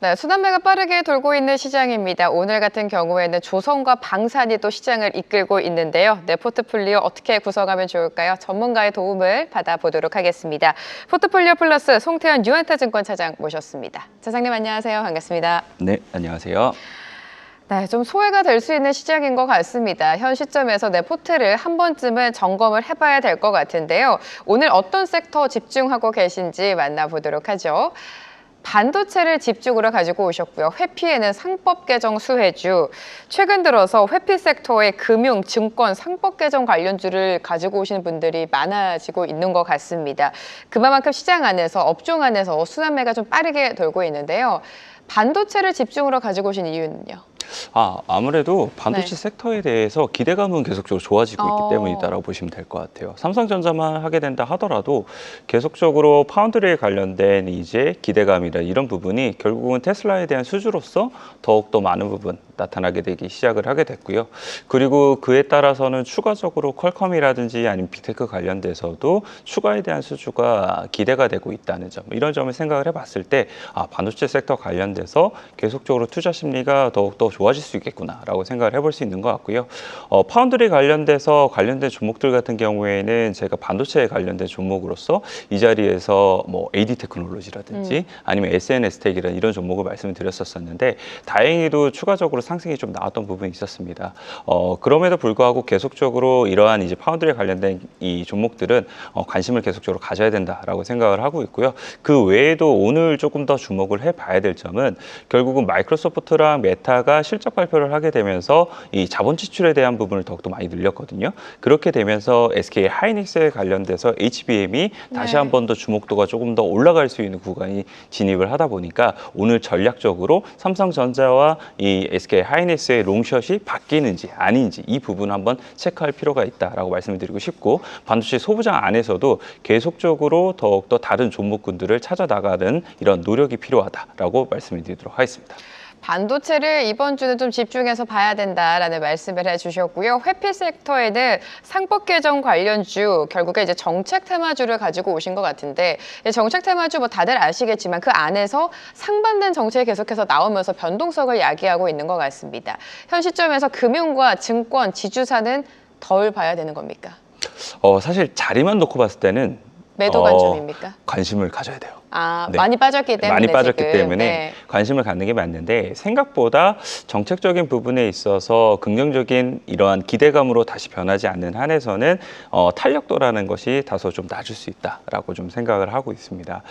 네, 순환매가 빠르게 돌고 있는 시장입니다. 오늘 같은 경우에는 조선과 방산이 또 시장을 이끌고 있는데요. 내 포트폴리오 어떻게 구성하면 좋을까요? 전문가의 도움을 받아보도록 하겠습니다. 포트폴리오 플러스 송태현 유한타증권 차장 모셨습니다. 차장님 안녕하세요. 반갑습니다. 네, 안녕하세요. 네, 좀 소외가 될 수 있는 시장인 것 같습니다. 현 시점에서 내 포트를 한 번쯤은 점검을 해봐야 될 것 같은데요. 오늘 어떤 섹터 집중하고 계신지 만나보도록 하죠. 반도체를 집중으로 가지고 오셨고요. 회피에는 상법 개정 수혜주, 최근 들어서 회피 섹터의 금융, 증권, 상법 개정 관련주를 가지고 오시는 분들이 많아지고 있는 것 같습니다. 그만큼 시장 안에서, 업종 안에서 순환매가 좀 빠르게 돌고 있는데요. 반도체를 집중으로 가지고 오신 이유는요? 아무래도 반도체 네. 섹터에 대해서 기대감은 계속적으로 좋아지고 있기 때문이다라고 보시면 될 것 같아요. 삼성전자만 하게 된다 하더라도 계속적으로 파운드리에 관련된 이제 기대감이나 이런 부분이 결국은 테슬라에 대한 수주로서 더욱더 많은 부분 나타나게 되기 시작을 하게 됐고요. 그리고 그에 따라서는 추가적으로 퀄컴이라든지 아니면 빅테크 관련돼서도 추가에 대한 수주가 기대가 되고 있다는 점, 이런 점을 생각을 해봤을 때 반도체 섹터 관련돼서 계속적으로 투자 심리가 더욱더 좋아질 수 있겠구나라고 생각을 해볼 수 있는 것 같고요. 파운드리 관련돼서 관련된 종목들 같은 경우에는 제가 반도체에 관련된 종목으로서 이 자리에서 뭐 AD 테크놀로지라든지 아니면 SNS텍이라는 이런 종목을 말씀을 드렸었는데 다행히도 추가적으로 상승이 좀 나왔던 부분이 있었습니다. 그럼에도 불구하고 계속적으로 이러한 이제 파운드리에 관련된 이 종목들은 관심을 계속적으로 가져야 된다라고 생각을 하고 있고요. 그 외에도 오늘 조금 더 주목을 해봐야 될 점은 결국은 마이크로소프트랑 메타가 실적 발표를 하게 되면서 이 자본 지출에 대한 부분을 더욱더 많이 늘렸거든요. 그렇게 되면서 SK 하이닉스에 관련돼서 HBM이 다시 한 번 더 주목도가 조금 더 올라갈 수 있는 구간이 진입을 하다 보니까 오늘 전략적으로 삼성전자와 이 SK 하이닉스의 롱숏이 바뀌는지 아닌지 이 부분 한번 체크할 필요가 있다라고 말씀을 드리고 싶고, 반도체 소부장 안에서도 계속적으로 더욱더 다른 종목군들을 찾아 나가는 이런 노력이 필요하다라고 말씀을 드리도록 하겠습니다. 반도체를 이번 주는 좀 집중해서 봐야 된다라는 말씀을 해주셨고요. 회피 섹터에는 상법 개정 관련주, 결국에 이제 정책 테마주를 가지고 오신 것 같은데, 정책 테마주 뭐 다들 아시겠지만 그 안에서 상반된 정책이 계속해서 나오면서 변동성을 야기하고 있는 것 같습니다. 현 시점에서 금융과 증권, 지주사는 덜 봐야 되는 겁니까? 사실 자리만 놓고 봤을 때는 매도 관점입니까? 관심을 가져야 돼요. 네. 많이 빠졌기 때문에 많이 빠졌기 지금. 때문에 네. 관심을 갖는 게 맞는데, 생각보다 정책적인 부분에 있어서 긍정적인 이러한 기대감으로 다시 변하지 않는 한에서는 탄력도라는 것이 다소 좀 낮을 수 있다라고 좀 생각을 하고 있습니다.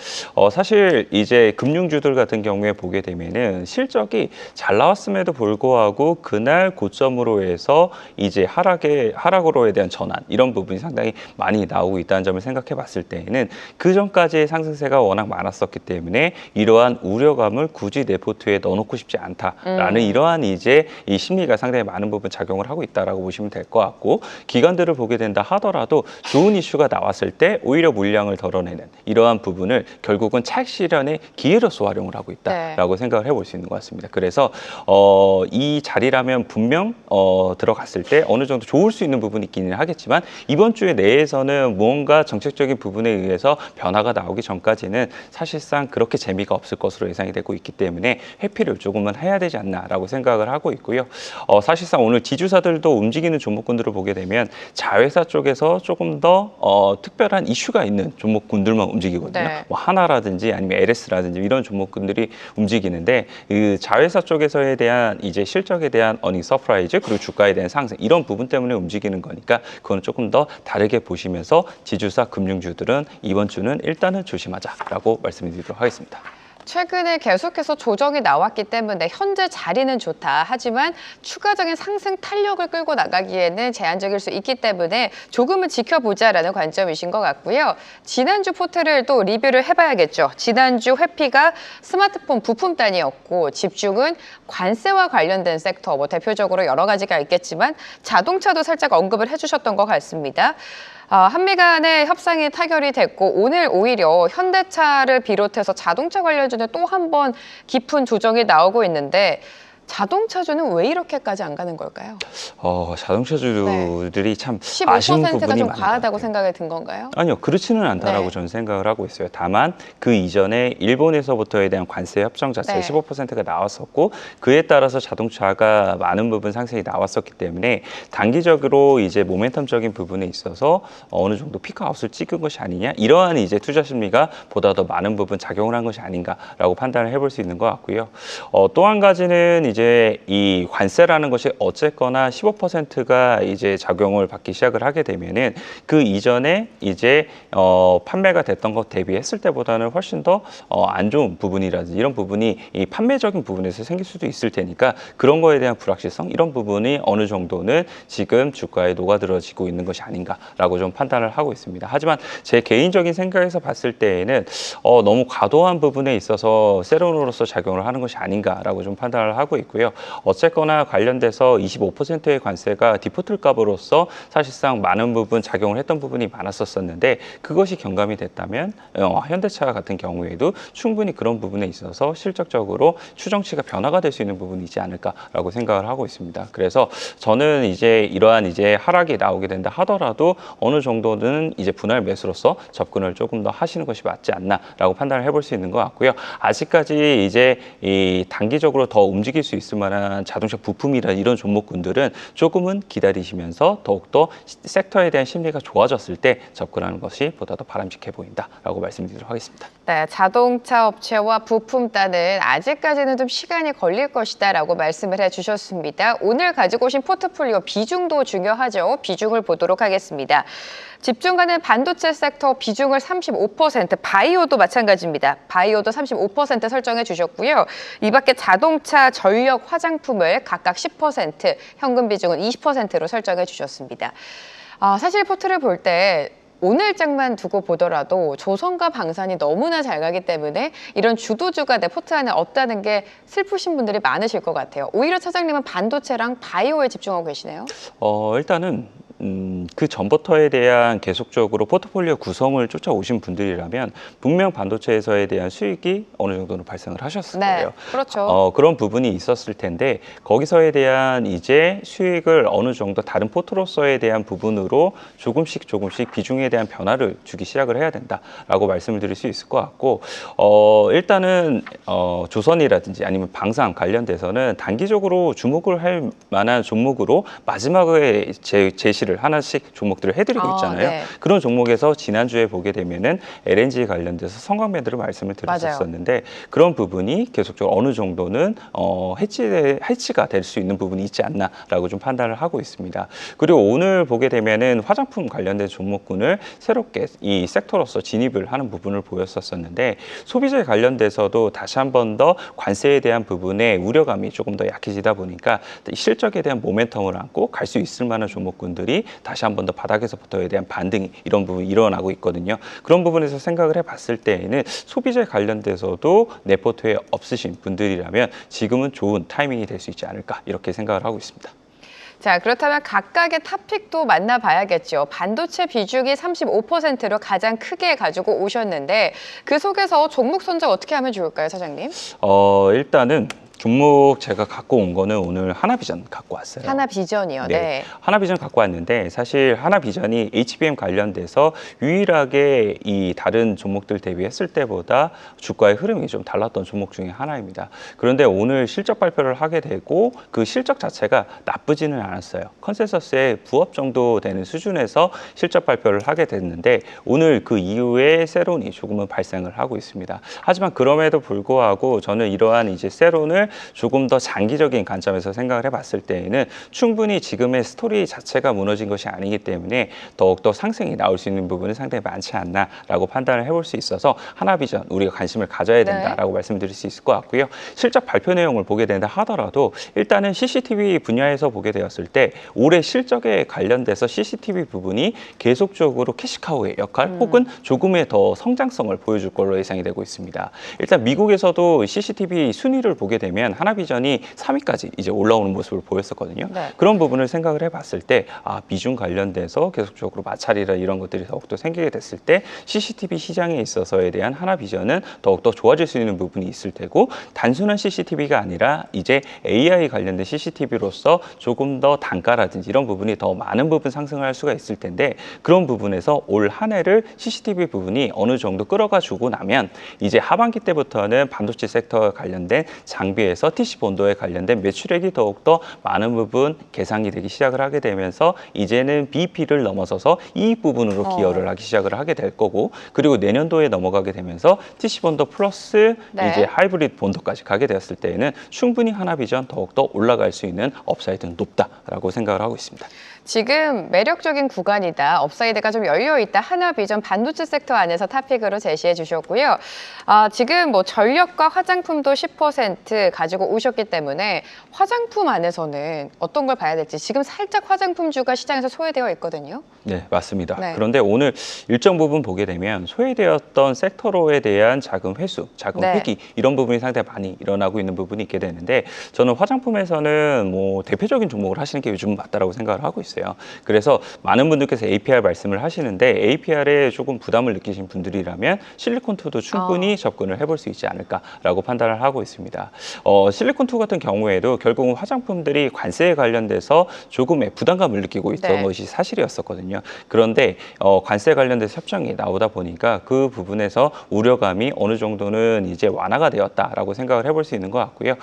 사실 이제 금융주들 같은 경우에 보게 되면은 실적이 잘 나왔음에도 불구하고 그날 고점으로 해서 이제 하락으로에 대한 전환, 이런 부분이 상당히 많이 나오고 있다는 점을 생각해 봤을 때에는 그 전까지의 상승세가 워낙 많았었기 때문에 이러한 우려감을 굳이 내 포트에 넣어놓고 싶지 않다라는 이러한 이제 이 심리가 상당히 많은 부분 작용을 하고 있다라고 보시면 될 것 같고, 기관들을 보게 된다 하더라도 좋은 이슈가 나왔을 때 오히려 물량을 덜어내는 이러한 부분을 결국은 차익 실현의 기회로서 활용을 하고 있다라고 생각을 해볼 수 있는 것 같습니다. 그래서 이 자리라면 분명 들어갔을 때 어느 정도 좋을 수 있는 부분이 있기는 하겠지만, 이번 주에 내에서는 무언가 정책적인 부분에 의해서 변화가 나오기 전까지는 사실상 그렇게 재미가 없을 것으로 예상이 되고 있기 때문에 회피를 조금은 해야 되지 않나라고 생각을 하고 있고요. 사실상 오늘 지주사들도 움직이는 종목군들을 보게 되면 자회사 쪽에서 조금 더 특별한 이슈가 있는 종목군들만 움직이거든요. 네. 뭐 하나라든지 아니면 LS라든지 이런 종목군들이 움직이는데, 그 자회사 쪽에서에 대한 이제 실적에 대한 어닝 서프라이즈, 그리고 주가에 대한 상승, 이런 부분 때문에 움직이는 거니까 그건 조금 더 다르게 보시면서 지주사 금융주들은 이번 주는 일단은 조심하자라고 말씀드리도록 하겠습니다. 최근에 계속해서 조정이 나왔기 때문에 현재 자리는 좋다. 하지만 추가적인 상승 탄력을 끌고 나가기에는 제한적일 수 있기 때문에 조금은 지켜보자라는 관점이신 것 같고요. 지난주 포트를 또 리뷰를 해봐야겠죠. 지난주 회피가 스마트폰 부품단이었고, 집중은 관세와 관련된 섹터, 뭐 대표적으로 여러 가지가 있겠지만 자동차도 살짝 언급을 해주셨던 것 같습니다. 한미 간의 협상이 타결이 됐고, 오늘 오히려 현대차를 비롯해서 자동차 관련주는 또 한 번 깊은 조정이 나오고 있는데, 자동차주는 왜 이렇게까지 안 가는 걸까요? 자동차주들이 참 아쉬운 15%가 부분이 좀 많은 과하다고 것 같아요. 생각이 든 건가요? 아니요, 그렇지는 않다라고 네. 저는 생각을 하고 있어요. 다만 그 이전에 일본에서부터에 대한 관세 협정 자체가 네. 15%가 나왔었고 그에 따라서 자동차가 많은 부분 상승이 나왔었기 때문에 단기적으로 이제 모멘텀적인 부분에 있어서 어느 정도 피크아웃을 찍은 것이 아니냐 이러한 이제 투자 심리가 보다 더 많은 부분 작용을 한 것이 아닌가라고 판단을 해볼 수 있는 것 같고요. 또 한 가지는 이제 이 관세라는 것이 어쨌거나 15%가 이제 작용을 받기 시작을 하게 되면은 그 이전에 이제 판매가 됐던 것 대비했을 때보다는 훨씬 더 안 좋은 부분이라든지 이런 부분이 이 판매적인 부분에서 생길 수도 있을 테니까 그런 거에 대한 불확실성 이런 부분이 어느 정도는 지금 주가에 녹아들어지고 있는 것이 아닌가라고 좀 판단을 하고 있습니다. 하지만 제 개인적인 생각에서 봤을 때에는 너무 과도한 부분에 있어서 세론으로서 작용을 하는 것이 아닌가라고 좀 판단을 하고 있고요. 어쨌거나 관련돼서 25%의 관세가 디포트 값으로서 사실상 많은 부분 작용을 했던 부분이 많았었는데 그것이 경감이 됐다면 현대차 같은 경우에도 충분히 그런 부분에 있어서 실적적으로 추정치가 변화가 될 수 있는 부분이 있지 않을까라고 생각을 하고 있습니다. 그래서 저는 이제 이러한 이제 하락이 나오게 된다 하더라도 어느 정도는 이제 분할 매수로서 접근을 조금 더 하시는 것이 맞지 않나라고 판단을 해볼 수 있는 것 같고요. 아직까지 이제 이 단기적으로 더 움직일 수 있을 만한 자동차 부품이나 이런 종목군들은 조금은 기다리시면서 더욱더 섹터에 대한 심리가 좋아졌을 때 접근하는 것이 보다 더 바람직해 보인다라고 말씀드리도록 하겠습니다. 네, 자동차 업체와 부품단은 아직까지는 좀 시간이 걸릴 것이다라고 말씀을 해주셨습니다. 오늘 가지고 오신 포트폴리오 비중도 중요하죠. 비중을 보도록 하겠습니다. 집중하는 반도체 섹터 비중을 35%, 바이오도 마찬가지입니다. 바이오도 35% 설정해 주셨고요. 이 밖에 자동차, 전력, 화장품을 각각 10%, 현금 비중은 20%로 설정해 주셨습니다. 사실 포트를 볼 때 오늘장만 두고 보더라도 조선과 방산이 너무나 잘 가기 때문에 이런 주도주가 내 포트 안에 없다는 게 슬프신 분들이 많으실 것 같아요. 오히려 차장님은 반도체랑 바이오에 집중하고 계시네요. 일단은 그 전부터에 대한 계속적으로 포트폴리오 구성을 쫓아오신 분들이라면 분명 반도체에서에 대한 수익이 어느 정도는 발생을 하셨을 거예요. 그렇죠. 그런 부분이 있었을 텐데 거기서에 대한 이제 수익을 어느 정도 다른 포트로서에 대한 부분으로 조금씩 비중에 대한 변화를 주기 시작을 해야 된다라고 말씀을 드릴 수 있을 것 같고 일단은 조선이라든지 아니면 방산 관련돼서는 단기적으로 주목을 할 만한 종목으로 마지막에 제시를 하나씩 종목들을 해드리고 있잖아요. 네. 그런 종목에서 지난주에 보게 되면은 LNG 관련돼서 성광매도를 말씀을 드렸었는데 그런 부분이 계속적으로 어느 정도는 해치가 될 수 있는 부분이 있지 않나라고 좀 판단을 하고 있습니다. 그리고 오늘 보게 되면은 화장품 관련된 종목군을 새롭게 이 섹터로서 진입을 하는 부분을 보였었는데 소비재 관련돼서도 다시 한 번 더 관세에 대한 부분에 우려감이 조금 더 약해지다 보니까 실적에 대한 모멘텀을 안고 갈 수 있을 만한 종목군들이 다시 한 번 더 바닥에서부터에 대한 반등이 이런 부분이 일어나고 있거든요. 그런 부분에서 생각을 해봤을 때에는 소비재 관련돼서도 내 포트에 없으신 분들이라면 지금은 좋은 타이밍이 될 수 있지 않을까 이렇게 생각을 하고 있습니다. 자, 그렇다면 각각의 탑픽도 만나봐야겠죠. 반도체 비중이 35%로 가장 크게 가지고 오셨는데 그 속에서 종목 선정 어떻게 하면 좋을까요, 사장님? 일단은 종목 제가 갖고 온 거는 오늘 하나비전 갖고 왔어요. 하나비전이요. 네. 하나비전 갖고 왔는데 사실 하나비전이 HBM 관련돼서 유일하게 이 다른 종목들 대비했을 때보다 주가의 흐름이 좀 달랐던 종목 중에 하나입니다. 그런데 오늘 실적 발표를 하게 되고 그 실적 자체가 나쁘지는 않았어요. 컨센서스에 부합 정도 되는 수준에서 실적 발표를 하게 됐는데 오늘 그 이후에 세론이 조금은 발생을 하고 있습니다. 하지만 그럼에도 불구하고 저는 이러한 이제 세론을 조금 더 장기적인 관점에서 생각을 해봤을 때에는 충분히 지금의 스토리 자체가 무너진 것이 아니기 때문에 더욱더 상승이 나올 수 있는 부분은 상당히 많지 않나라고 판단을 해볼 수 있어서 하나비전 우리가 관심을 가져야 된다라고 말씀드릴 수 있을 것 같고요. 실적 발표 내용을 보게 된다 하더라도 일단은 CCTV 분야에서 보게 되었을 때 올해 실적에 관련돼서 CCTV 부분이 계속적으로 캐시카우의 역할 혹은 조금의 더 성장성을 보여줄 걸로 예상이 되고 있습니다. 일단 미국에서도 CCTV 순위를 보게 되면 되면 하나비전이 3위까지 이제 올라오는 모습을 보였었거든요. 네. 그런 부분을 생각을 해봤을 때 비중 관련돼서 계속적으로 마찰이라 이런 것들이 더욱더 생기게 됐을 때 CCTV 시장에 있어서에 대한 하나비전은 더욱더 좋아질 수 있는 부분이 있을 테고 단순한 CCTV가 아니라 이제 AI 관련된 CCTV로서 조금 더 단가라든지 이런 부분이 더 많은 부분 상승을 할 수가 있을 텐데 그런 부분에서 올 한 해를 CCTV 부분이 어느 정도 끌어가 주고 나면 이제 하반기 때부터는 반도체 섹터와 관련된 장비에서 TC 본도에 관련된 매출액이 더욱더 많은 부분 계상이 되기 시작을 하게 되면서 이제는 BP를 넘어서서 이익 부분으로 기여를 하기 시작을 하게 될 거고 그리고 내년도에 넘어가게 되면서 TC 본도 플러스 네. 이제 하이브리드 본도까지 가게 되었을 때에는 충분히 하나비전 더욱더 올라갈 수 있는 업사이드는 높다라고 생각을 하고 있습니다. 지금 매력적인 구간이다, 업사이드가 좀 열려있다, 하나비전 반도체 섹터 안에서 토픽으로 제시해 주셨고요. 지금 뭐 전력과 화장품도 10% 가지고 오셨기 때문에 화장품 안에서는 어떤 걸 봐야 될지 지금 살짝 화장품주가 시장에서 소외되어 있거든요. 네, 맞습니다. 네. 그런데 오늘 일정 부분 보게 되면 소외되었던 섹터로에 대한 자금 회수, 자금 네. 회기 이런 부분이 상당히 많이 일어나고 있는 부분이 있게 되는데 저는 화장품에서는 뭐 대표적인 종목을 하시는 게 요즘 맞다라고 생각을 하고 있어요. 그래서 많은 분들께서 APR 말씀을 하시는데 APR에 조금 부담을 느끼신 분들이라면 실리콘2도 충분히 접근을 해볼 수 있지 않을까라고 판단을 하고 있습니다. 실리콘2 같은 경우에도 결국은 화장품들이 관세에 관련돼서 조금의 부담감을 느끼고 있던 네. 것이 사실이었었거든요. 그런데 관세 관련돼서 협정이 나오다 보니까 그 부분에서 우려감이 어느 정도는 이제 완화가 되었다라고 생각을 해볼 수 있는 것 같고요.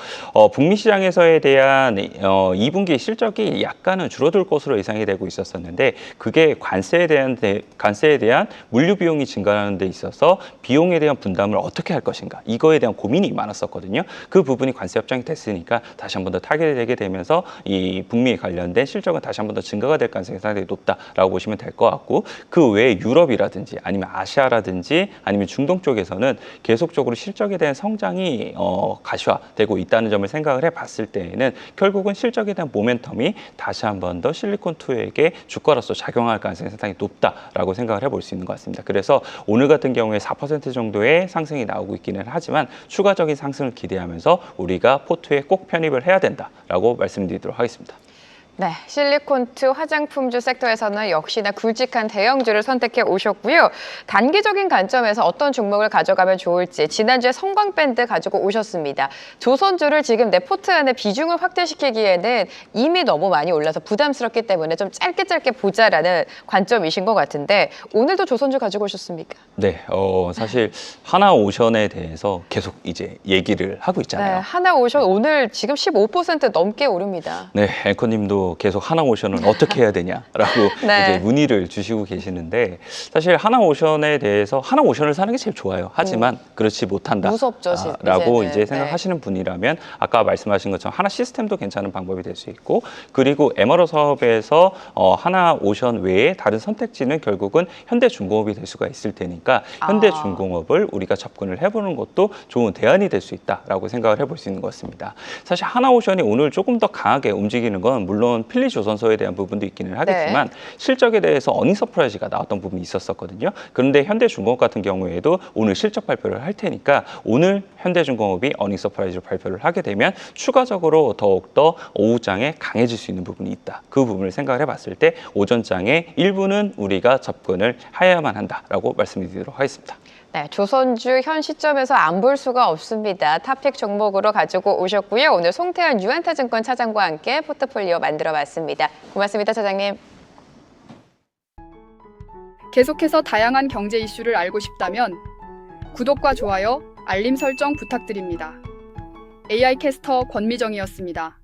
북미 시장에서에 대한 2분기 실적이 약간은 줄어들 것으로 예상이 되고 있었었는데 그게 관세에 대한 물류 비용이 증가하는 데 있어서 비용에 대한 분담을 어떻게 할 것인가 이거에 대한 고민이 많았었거든요. 그 부분이 관세 협정이 됐으니까 다시 한 번 더 타결이 되게 되면서 이 북미에 관련된 실적은 다시 한 번 더 증가가 될 가능성이 상당히 높다라고 보시면 될 것 같고 그 외에 유럽이라든지 아니면 아시아라든지 아니면 중동 쪽에서는 계속적으로 실적에 대한 성장이 가시화되고 있다는 점을 생각을 해봤을 때에는 결국은 실적에 대한 모멘텀이 다시 한 번 더 실리콘2에게 주가로서 작용할 가능성이 상당히 높다라고 생각을 해볼 수 있는 것 같습니다. 그래서 오늘 같은 경우에 4% 정도의 상승이 나오고 있기는 하지만 추가적인 상승을 기대하면서 우리가 포트에 꼭 편입을 해야 된다라고 말씀드리도록 하겠습니다. 네, 실리콘2 화장품주 섹터에서는 역시나 굵직한 대형주를 선택해 오셨고요. 단기적인 관점에서 어떤 종목을 가져가면 좋을지 지난주에 성광밴드 가지고 오셨습니다. 조선주를 지금 내 포트 안에 비중을 확대시키기에는 이미 너무 많이 올라서 부담스럽기 때문에 좀 짧게 보자라는 관점이신 것 같은데 오늘도 조선주 가지고 오셨습니까? 네, 사실 하나오션에 대해서 계속 이제 얘기를 하고 있잖아요. 네, 하나오션 오늘 지금 15% 넘게 오릅니다. 네, 앵커님도 계속 하나오션은 어떻게 해야 되냐라고 네. 이제 문의를 주시고 계시는데 사실 하나오션에 대해서 하나오션을 사는 게 제일 좋아요. 하지만 그렇지 못한다. 무섭죠, 라고 이제는. 이제 생각하시는 분이라면 아까 말씀하신 것처럼 하나 시스템도 괜찮은 방법이 될 수 있고 그리고 MRO 사업에서 하나오션 외에 다른 선택지는 결국은 현대중공업이 될 수가 있을 테니까 현대중공업을 우리가 접근을 해보는 것도 좋은 대안이 될 수 있다라고 생각을 해볼 수 있는 것 같습니다. 사실 하나오션이 오늘 조금 더 강하게 움직이는 건 물론 필리조선소에 대한 부분도 있기는 하겠지만 실적에 대해서 어닝 서프라이즈가 나왔던 부분이 있었거든요. 그런데 현대중공업 같은 경우에도 오늘 실적 발표를 할 테니까 오늘 현대중공업이 어닝 서프라이즈를 발표를 하게 되면 추가적으로 더욱더 오후장에 강해질 수 있는 부분이 있다. 그 부분을 생각을 해봤을 때 오전장에 일부는 우리가 접근을 해야만 한다라고 말씀드리도록 하겠습니다. 네, 조선주 현 시점에서 안 볼 수가 없습니다. 탑픽 종목으로 가지고 오셨고요. 오늘 송태현 유한타증권 차장과 함께 포트폴리오 만들어봤습니다. 고맙습니다, 차장님. 계속해서 다양한 경제 이슈를 알고 싶다면 구독과 좋아요, 알림 설정 부탁드립니다. AI 캐스터 권미정이었습니다.